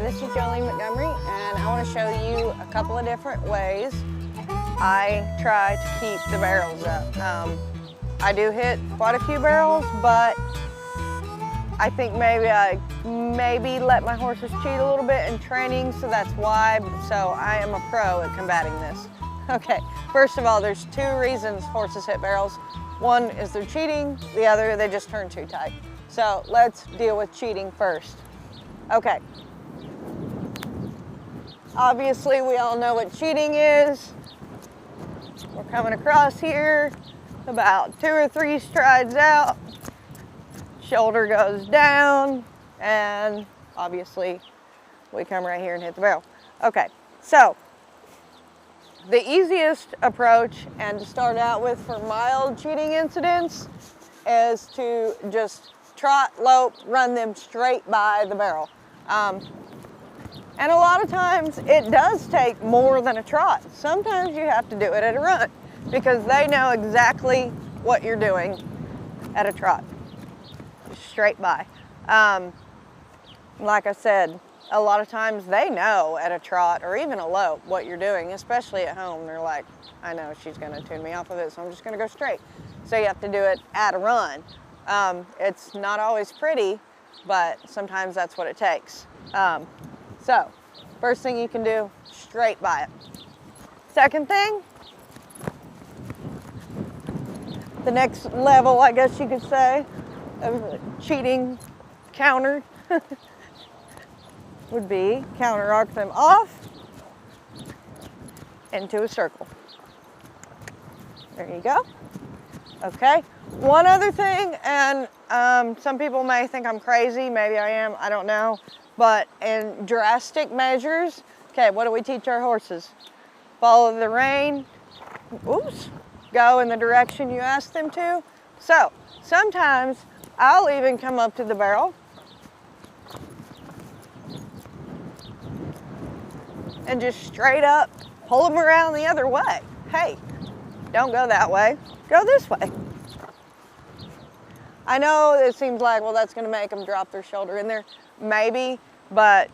this is Jolene Montgomery, and I want to show you a couple of different ways I try to keep the barrels up. I do hit quite a few barrels, but I think maybe I let my horses cheat a little bit in training, so that's why. So I am a pro at combating this. Okay, first of all, there's two reasons horses hit barrels. One is they're cheating, the other they just turn too tight. So let's deal with cheating first. Okay. Obviously, we all know what cheating is. We're coming across here, about 2 or 3 strides out, shoulder goes down, and obviously we come right here and hit the barrel. Okay, so the easiest approach, and to start out with for mild cheating incidents, is to just trot, lope, run them straight by the barrel. And a lot of times it does take more than a trot. Sometimes you have to do it at a run because they know exactly what you're doing at a trot. Just straight by. Like I said, a lot of times they know at a trot or even a lope what you're doing, especially at home. They're like, I know she's gonna tune me off of it, so I'm just gonna go straight. So you have to do it at a run. It's not always pretty, but sometimes that's what it takes. So, first thing you can do, straight by it. Second thing, the next level, I guess you could say, of cheating counter would be counter arc them off into a circle. There you go. Okay, one other thing, and some people may think I'm crazy, maybe I am, I don't know, but in drastic measures, okay, what do we teach our horses? Follow the rein, oops, go in the direction you ask them to. So, sometimes I'll even come up to the barrel and just straight up pull them around the other way. Hey, don't go that way, go this way. I know it seems like, well, that's gonna make them drop their shoulder in there. Maybe, but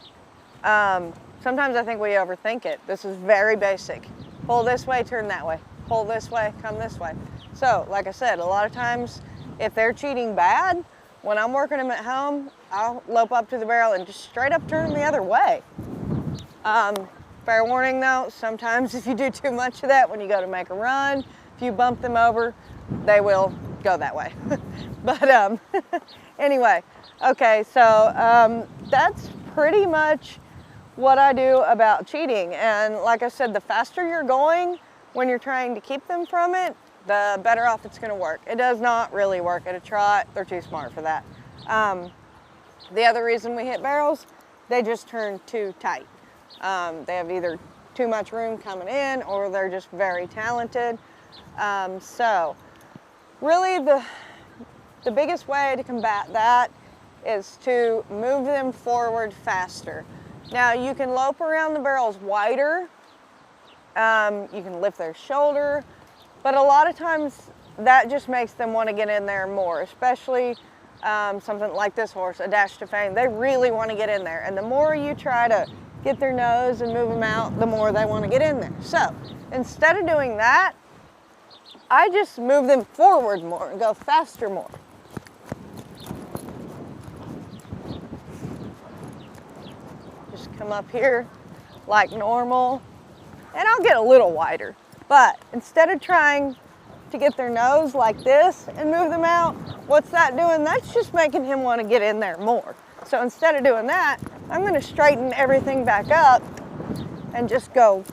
sometimes I think we overthink it. This is very basic. Pull this way, turn that way. Pull this way, come this way. So, like I said, a lot of times, if they're cheating bad, when I'm working them at home, I'll lope up to the barrel and just straight up turn them the other way. Fair warning though, sometimes if you do too much of that, when you go to make a run, if you bump them over, they will go that way. But anyway, okay, so that's pretty much what I do about cheating. And like I said, the faster you're going when you're trying to keep them from it, the better off it's gonna work. It does not really work at a trot. They're too smart for that. The other reason we hit barrels, they just turn too tight. They have either too much room coming in or they're just very talented. So really the biggest way to combat that is to move them forward faster. Now you can lope around the barrels wider, you can lift their shoulder, but a lot of times that just makes them want to get in there more, especially something like this horse, a Dash to Fame. They really want to get in there, and the more you try to get their nose and move them out, the more they want to get in there. So instead of doing that, I just move them forward more and go faster more. Just come up here like normal, and I'll get a little wider. But instead of trying to get their nose like this and move them out, what's that doing? That's just making him want to get in there more. So instead of doing that, I'm going to straighten everything back up and just go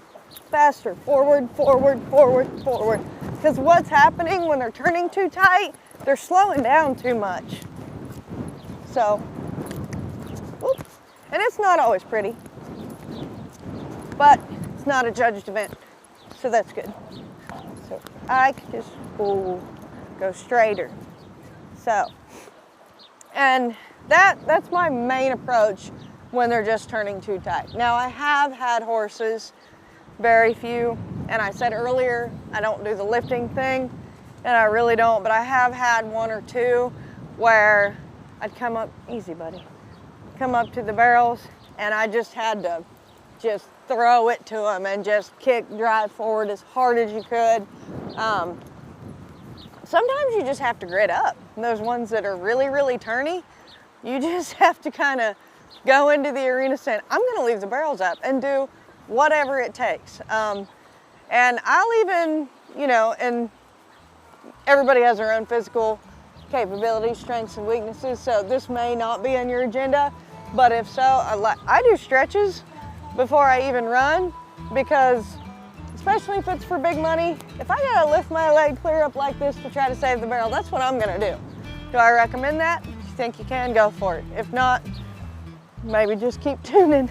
faster, forward, forward, forward, forward. Because what's happening when they're turning too tight, they're slowing down too much. So, whoops. And it's not always pretty, but it's not a judged event, so that's good. So I can just go straighter. So, and that's my main approach when they're just turning too tight. Now I have had horses, very few, and I said earlier, I don't do the lifting thing, and I really don't, but I have had 1 or 2 where I'd come up, easy buddy, come up to the barrels and I just had to just throw it to him and just drive forward as hard as you could. Sometimes you just have to grit up. Those ones that are really, really turny, you just have to kind of go into the arena saying, I'm gonna leave the barrels up and do whatever it takes. And I'll even, you know, and everybody has their own physical capabilities, strengths, and weaknesses, so this may not be on your agenda, but if so, I do stretches before I even run, because especially if it's for big money, if I gotta lift my leg clear up like this to try to save the barrel, that's what I'm gonna do. Do I recommend that? If you think you can, go for it. If not, maybe just keep tuning.